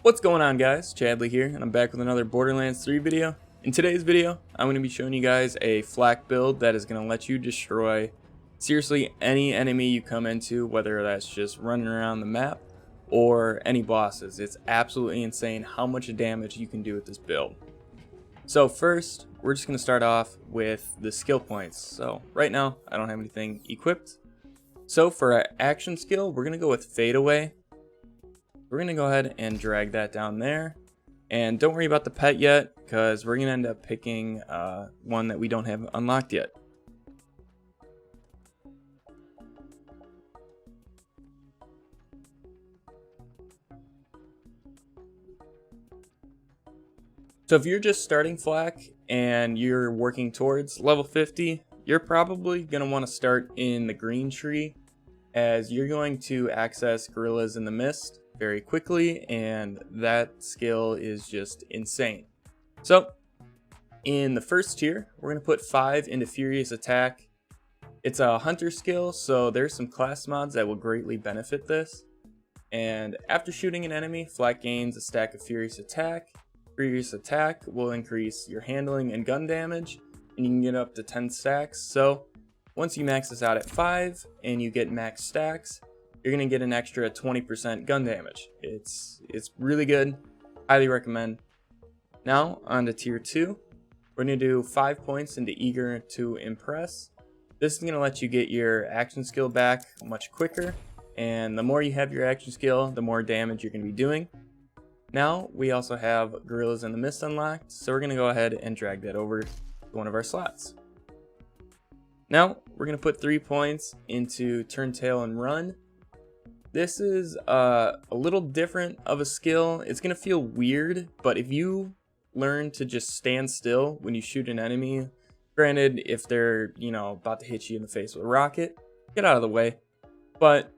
What's going on, guys? Chadley here, and I'm back with another Borderlands 3 video. In today's video, I'm going to be showing you guys a flak build that is going to let you destroy seriously any enemy you come into, whether that's just running around the map or any bosses. It's absolutely insane how much damage you can do with this build. So first, we're just going to start off with the skill points. So right now, I don't have anything equipped. So for our action skill, we're going to go with Fade Away. We're going to go ahead and drag that down there. And don't worry about the pet yet, because we're going to end up picking one that we don't have unlocked yet. So if you're just starting flak and you're working towards level 50, you're probably going to want to start in the green tree, as you're going to access Gorillas in the Mist very quickly, and that skill is just insane. So in the first tier, we're going to put 5 into Furious Attack. It's a hunter skill, so there's some class mods that will greatly benefit this. And after shooting an enemy, flak gains a stack of Furious Attack. Furious Attack will increase your handling and gun damage, and you can get up to 10 stacks. So once you max this out at 5 and you get max stacks, you're going to get an extra 20% gun damage. It's really good. Highly recommend. Now on to tier 2. We're going to do 5 points into Eager to Impress. This is going to let you get your action skill back much quicker, and the more you have your action skill, the more damage you're going to be doing. Now we also have Gorillas in the Mist unlocked, so we're going to go ahead and drag that over to one of our slots. Now we're going to put 3 points into Turn Tail and Run. This is a little different of a skill. It's going to feel weird, but if you learn to just stand still when you shoot an enemy, granted, if they're, about to hit you in the face with a rocket, get out of the way. But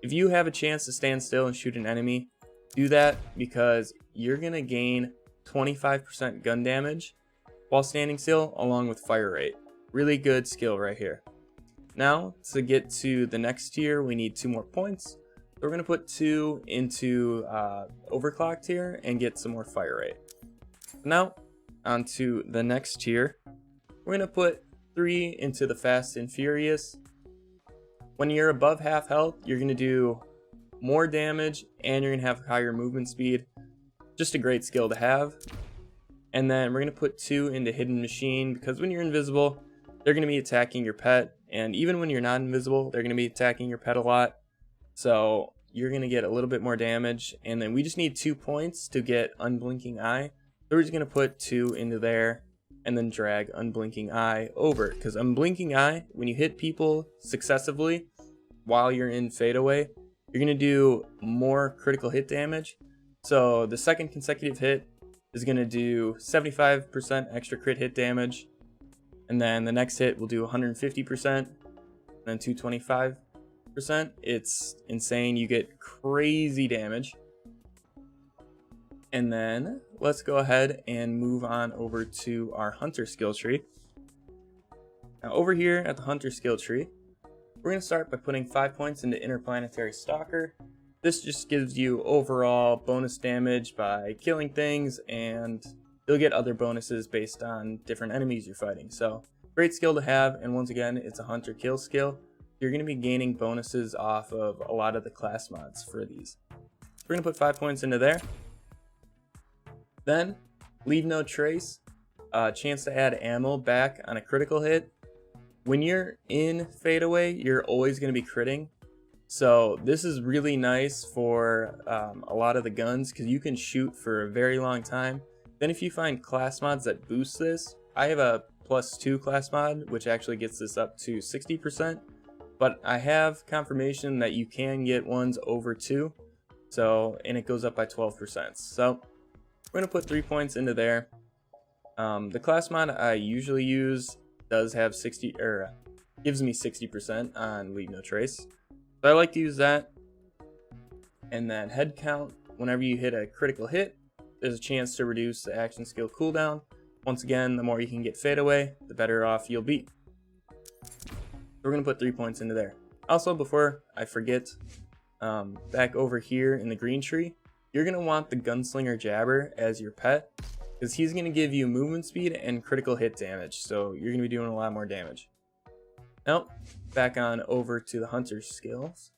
if you have a chance to stand still and shoot an enemy, do that, because you're going to gain 25% gun damage while standing still, along with fire rate. Really good skill right here. Now, to get to the next tier, we need 2 more points. So we're going to put 2 into Overclocked here and get some more fire rate. Now, on to the next tier. We're going to put 3 into the Fast and Furious. When you're above half health, you're going to do more damage and you're going to have higher movement speed. Just a great skill to have. And then we're going to put 2 into Hidden Machine, because when you're invisible, they're going to be attacking your pet. And even when you're not invisible, they're going to be attacking your pet a lot. So you're going to get a little bit more damage. And then we just need 2 points to get Unblinking Eye. So we're just going to put 2 into there and then drag Unblinking Eye over. Because Unblinking Eye, when you hit people successively while you're in Fade Away, you're going to do more critical hit damage. So the second consecutive hit is going to do 75% extra crit hit damage. And then the next hit will do 150%, and then 225%. It's insane. You get crazy damage. And then let's go ahead and move on over to our Hunter skill tree. Now over here at the Hunter skill tree, we're going to start by putting 5 points into Interplanetary Stalker. This just gives you overall bonus damage by killing things, and you'll get other bonuses based on different enemies you're fighting. So great skill to have, and once again, it's a hunter kill skill. You're going to be gaining bonuses off of a lot of the class mods for these. We're going to put 5 points into there. Then Leave No Trace, chance to add ammo back on a critical hit. When you're in Fade Away, you're always going to be critting. So this is really nice for a lot of the guns, because you can shoot for a very long time. Then if you find class mods that boost this, I have a +2 class mod, which actually gets this up to 60%. But I have confirmation that you can get ones over 2. And it goes up by 12%. So we're going to put 3 points into there. The class mod I usually use does have gives me 60% on Leave No Trace. So I like to use that. And then head count, whenever you hit a critical hit, there's a chance to reduce the action skill cooldown. Once again, the more you can get Fade Away, the better off you'll be. We're going to put 3 points into there. Also, before I forget, back over here in the green tree, you're going to want the Gunslinger Jabber as your pet, because he's going to give you movement speed and critical hit damage, so you're going to be doing a lot more damage. Now, back on over to the Hunter's skills.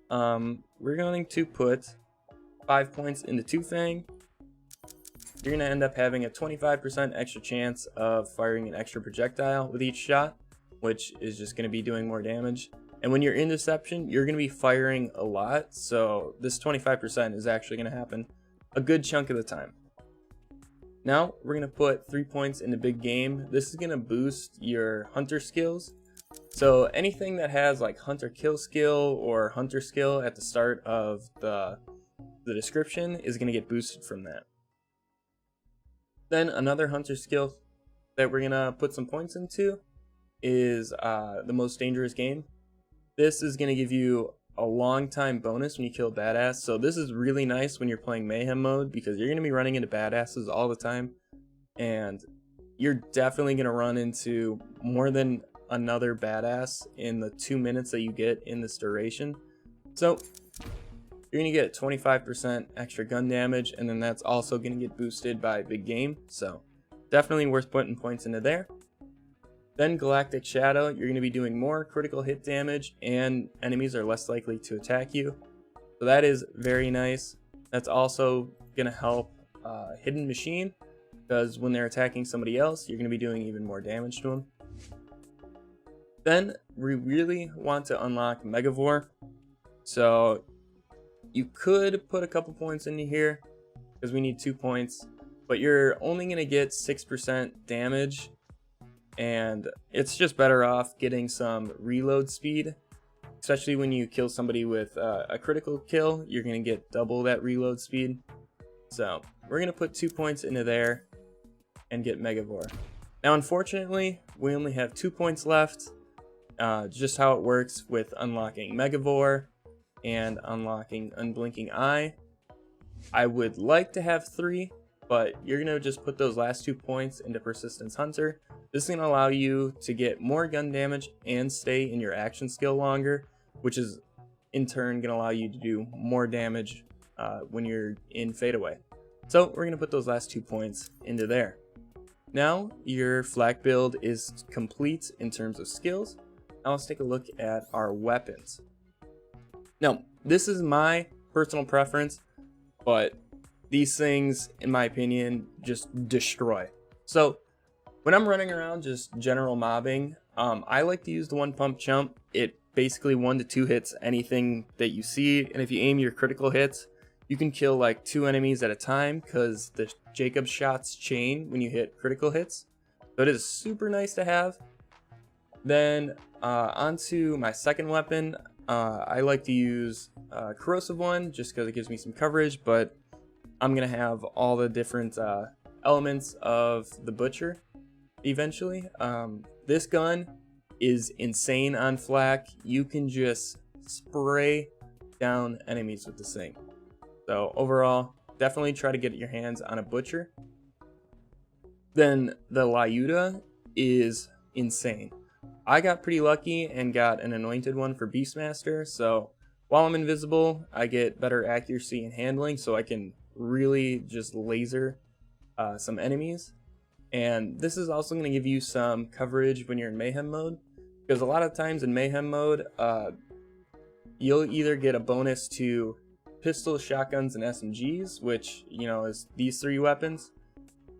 We're going to put 5 points into Two Fang. You're going to end up having a 25% extra chance of firing an extra projectile with each shot, which is just going to be doing more damage. And when you're in Deception, you're going to be firing a lot, so this 25% is actually going to happen a good chunk of the time. Now, we're going to put 3 points into Big Game. This is going to boost your Hunter skills. So anything that has like Hunter Kill skill or Hunter skill at the start of the description is going to get boosted from that. Then another Hunter skill that we're going to put some points into is the Most Dangerous Game. This is going to give you a long time bonus when you kill badass. So this is really nice when you're playing Mayhem mode, because you're going to be running into badasses all the time. And you're definitely going to run into more than another badass in the 2 minutes that you get in this duration. So you're going to get 25% extra gun damage, and then that's also going to get boosted by Big Game. So definitely worth putting points into there. Then Galactic Shadow, you're going to be doing more critical hit damage, and enemies are less likely to attack you. So that is very nice. That's also going to help Hidden Machine, because when they're attacking somebody else, you're going to be doing even more damage to them. Then we really want to unlock Megavore. So you could put a couple points into here, because we need 2 points, but you're only going to get 6% damage. And it's just better off getting some reload speed, especially when you kill somebody with a critical kill. You're going to get double that reload speed. So we're going to put 2 points into there and get Megavore. Now, unfortunately, we only have 2 points left. Just how it works with unlocking Megavore and unlocking Unblinking Eye. I would like to have 3, but you're going to just put those last 2 points into Persistence Hunter. This is going to allow you to get more gun damage and stay in your action skill longer, which is in turn going to allow you to do more damage when you're in Fadeaway. So we're going to put those last 2 points into there. Now your flak build is complete in terms of skills. Now let's take a look at our weapons. Now, this is my personal preference, but these things, in my opinion, just destroy. So when I'm running around just general mobbing, I like to use the One Pump Chump. It basically 1 to 2 hits anything that you see, and if you aim your critical hits, you can kill like 2 enemies at a time, because the Jacob shots chain when you hit critical hits. So it is super nice to have. Then onto my second weapon, I like to use Corrosive One just because it gives me some coverage, but I'm going to have all the different elements of the Butcher eventually. This gun is insane on flak. You can just spray down enemies with this thing. So overall, definitely try to get your hands on a Butcher. Then the Lyuda is insane. I got pretty lucky and got an anointed one for Beastmaster, so while I'm invisible, I get better accuracy and handling, so I can really just laser some enemies. And this is also going to give you some coverage when you're in Mayhem mode, because a lot of times in Mayhem mode, you'll either get a bonus to pistols, shotguns, and SMGs, which, you know, is these 3 weapons,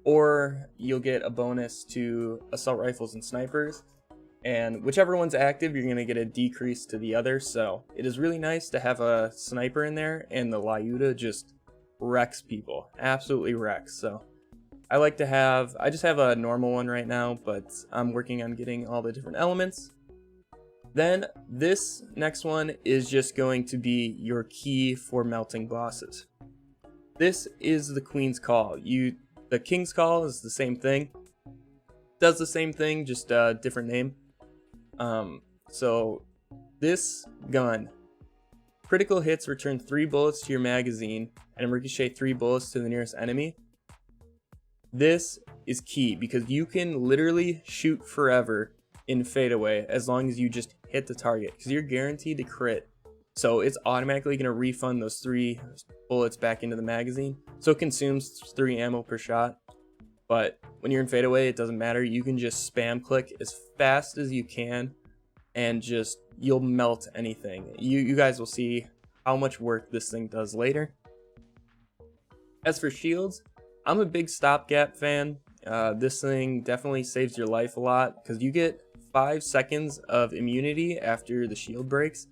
or you'll get a bonus to assault rifles and snipers. And whichever one's active, you're going to get a decrease to the other. So it is really nice to have a sniper in there, and the Lyuda just wrecks people. Absolutely wrecks. So I like to have, I just have a normal one right now, but I'm working on getting all the different elements. Then this next one is just going to be your key for melting bosses. This is the Queen's Call. The King's Call is the same thing. Does the same thing, just a different name. So this gun, critical hits return 3 bullets to your magazine and ricochet 3 bullets to the nearest enemy. This is key because you can literally shoot forever in Fadeaway as long as you just hit the target, because you're guaranteed to crit so it's automatically going to refund those 3 bullets back into the magazine. So it consumes 3 ammo per shot. But when you're in fadeaway, it doesn't matter. You can just spam click as fast as you can and just you'll melt anything. You guys will see how much work this thing does later. As for shields, I'm a big stopgap fan. This thing definitely saves your life a lot because you get 5 seconds of immunity after the shield breaks.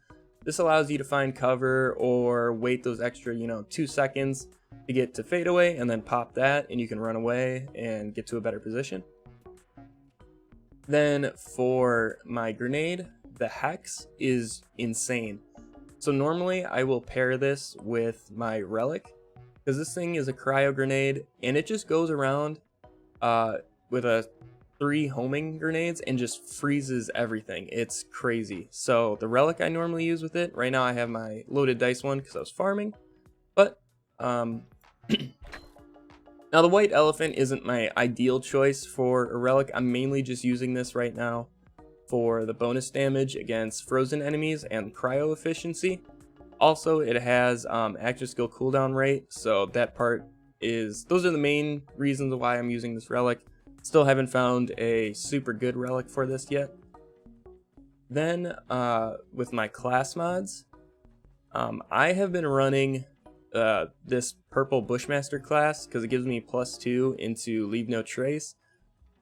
This allows you to find cover or wait those extra 2 seconds to get to fadeaway and then pop that and you can run away and get to a better position. Then for my grenade, the Hex is insane. So normally I will pair this with my Relic because this thing is a cryo grenade and it just goes around with 3 homing grenades and just freezes everything. It's crazy. So the Relic I normally use with it, right now I have my loaded dice one because I was farming, but now the White Elephant isn't my ideal choice for a Relic. I'm mainly just using this right now for the bonus damage against frozen enemies and cryo efficiency. Also, it has active skill cooldown rate, so that part is, those are the main reasons why I'm using this Relic. Still haven't found a super good Relic for this yet. Then with my class mods, I have been running this purple Bushmaster class because it gives me +2 into Leave No Trace.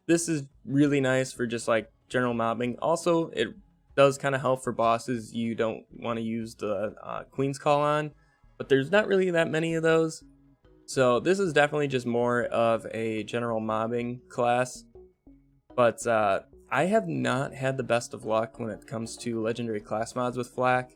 This is really nice for just like general mobbing. Also, it does kind of help for bosses you don't want to use the Queen's Call on, but there's not really that many of those. So this is definitely just more of a general mobbing class. But I have not had the best of luck when it comes to legendary class mods with Flak.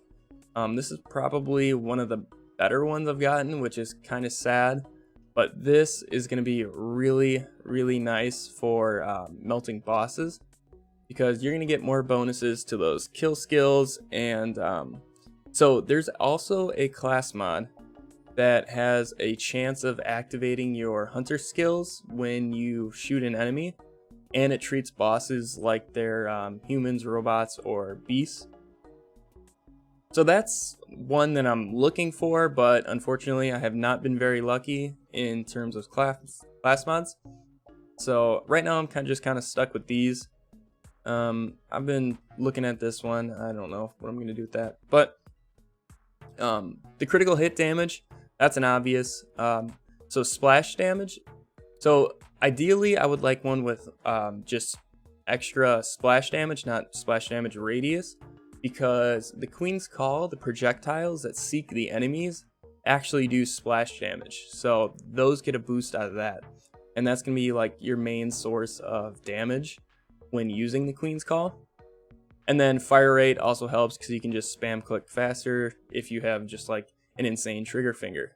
This is probably one of the better ones I've gotten, which is kind of sad. But this is going to be really, really nice for melting bosses, because you're going to get more bonuses to those kill skills. And so there's also a class mod that has a chance of activating your hunter skills when you shoot an enemy, and it treats bosses like they're humans, robots, or beasts. So that's one that I'm looking for, but unfortunately I have not been very lucky in terms of class mods. So right now I'm just kind of stuck with these. I've been looking at this one. I don't know what I'm going to do with that. But the critical hit damage, that's an obvious. So splash damage. So ideally I would like one with just extra splash damage, not splash damage radius. Because the Queen's Call, the projectiles that seek the enemies, actually do splash damage. So those get a boost out of that. And that's going to be like your main source of damage when using the Queen's Call. And then fire rate also helps because you can just spam click faster if you have just like an insane trigger finger.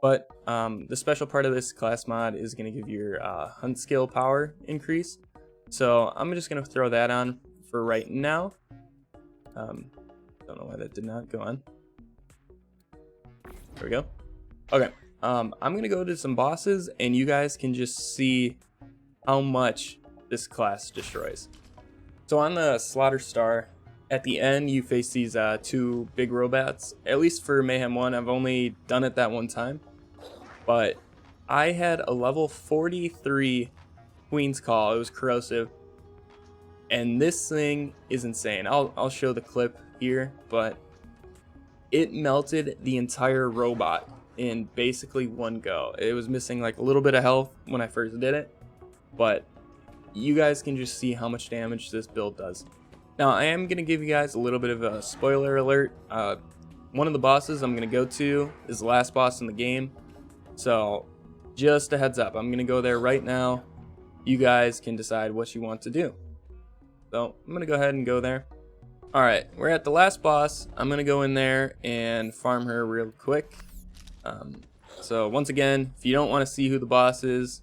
But the special part of this class mod is going to give your hunt skill power increase. So I'm just going to throw that on for right now. Don't know why that did not go on. There we go. Okay, I'm gonna go to some bosses and you guys can just see how much this class destroys. So on the Slaughter Star, at the end you face these 2 big robots. At least for Mayhem 1, I've only done it that one time. But I had a level 43 Queen's Call. It was corrosive. And this thing is insane. I'll show the clip here, but it melted the entire robot in basically one go. It was missing like a little bit of health when I first did it, but you guys can just see how much damage this build does. Now I am going to give you guys a little bit of a spoiler alert. One of the bosses I'm going to go to is the last boss in the game, so just a heads up, I'm going to go there right now. You guys can decide what you want to do. So I'm going to go ahead and go there. Alright, we're at the last boss. I'm going to go in there and farm her real quick. So once again, if you don't want to see who the boss is,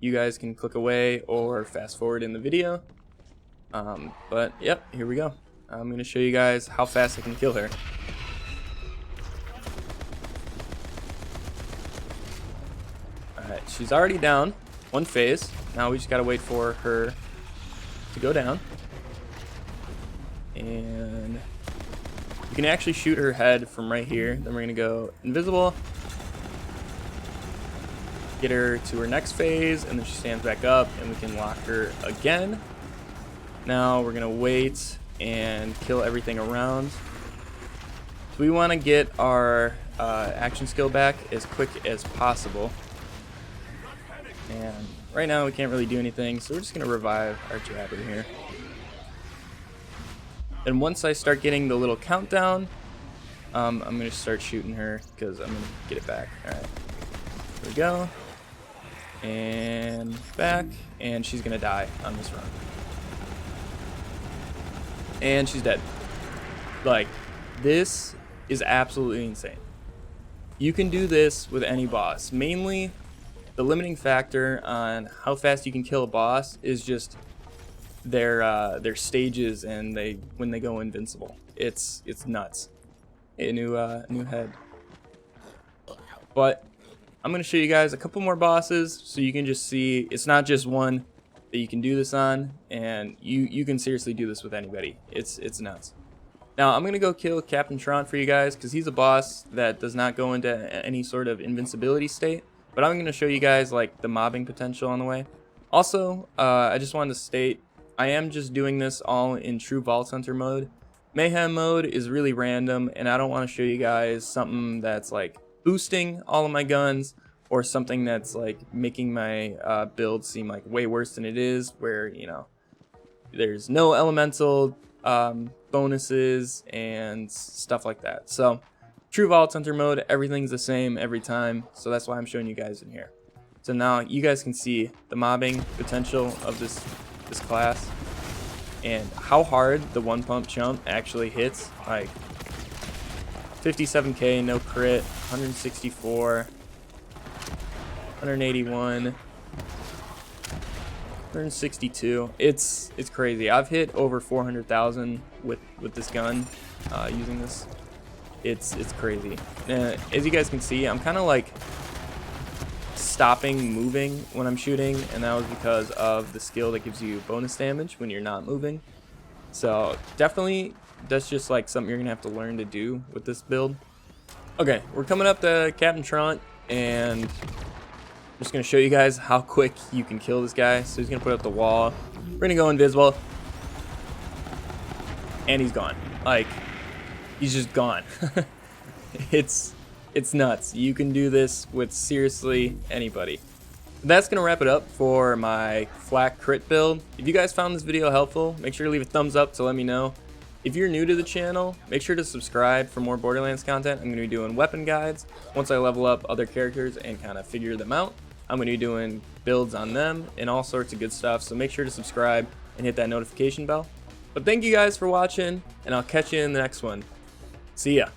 you guys can click away or fast forward in the video. But yep, here we go. I'm going to show you guys how fast I can kill her. Alright, she's already down. 1 phase. Now we just got to wait for her to go down, and You can actually shoot her head from right here. Then we're gonna go invisible, get her to her next phase, and then she stands back up and we can lock her again. Now we're gonna wait and kill everything around. So we want to get our action skill back as quick as possible. And right now we can't really do anything, so we're just gonna revive our jabber here. And once I start getting the little countdown, I'm gonna start shooting her because I'm gonna get it back. All right, here we go. And back, and she's gonna die on this run. And she's dead. Like, this is absolutely insane. You can do this with any boss. Mainly, the limiting factor on how fast you can kill a boss is just their stages and when they go invincible. It's nuts. A new head. But I'm gonna show you guys a couple more bosses so you can just see it's not just one that you can do this on, and you can seriously do this with anybody. It's nuts. Now I'm gonna go kill Captain Tron for you guys because he's a boss that does not go into any sort of invincibility state. But I'm gonna show you guys like the mobbing potential on the way. Also, I just wanted to state I am just doing this all in true Vault Hunter mode. Mayhem mode is really random, and I don't want to show you guys something that's like boosting all of my guns or something that's like making my build seem like way worse than it is, where, you know, there's no elemental bonuses and stuff like that. So true Vault Hunter mode, everything's the same every time, so that's why I'm showing you guys in here. So now you guys can see the mobbing potential of this class and how hard the one pump chump actually hits. Like 57k, no crit, 164, 181, 162. It's crazy. I've hit over 400,000 with this gun using this. It's crazy. As you guys can see, I'm kind of like stopping moving when I'm shooting, and that was because of the skill that gives you bonus damage when you're not moving. So definitely that's just like something you're gonna have to learn to do with this build. Okay, we're coming up to Captain Tron, and I'm just gonna show you guys how quick you can kill this guy. So he's gonna put up the wall, we're gonna go invisible, and he's gone. Like, he's just gone. It's nuts. You can do this with seriously anybody. That's gonna wrap it up for my flak crit build. If you guys found this video helpful, make sure to leave a thumbs up to let me know. If you're new to the channel, make sure to subscribe for more Borderlands content. I'm gonna be doing weapon guides once I level up other characters and kind of figure them out. I'm gonna be doing builds on them and all sorts of good stuff, so make sure to subscribe and hit that notification bell. But thank you guys for watching, and I'll catch you in the next one. See ya.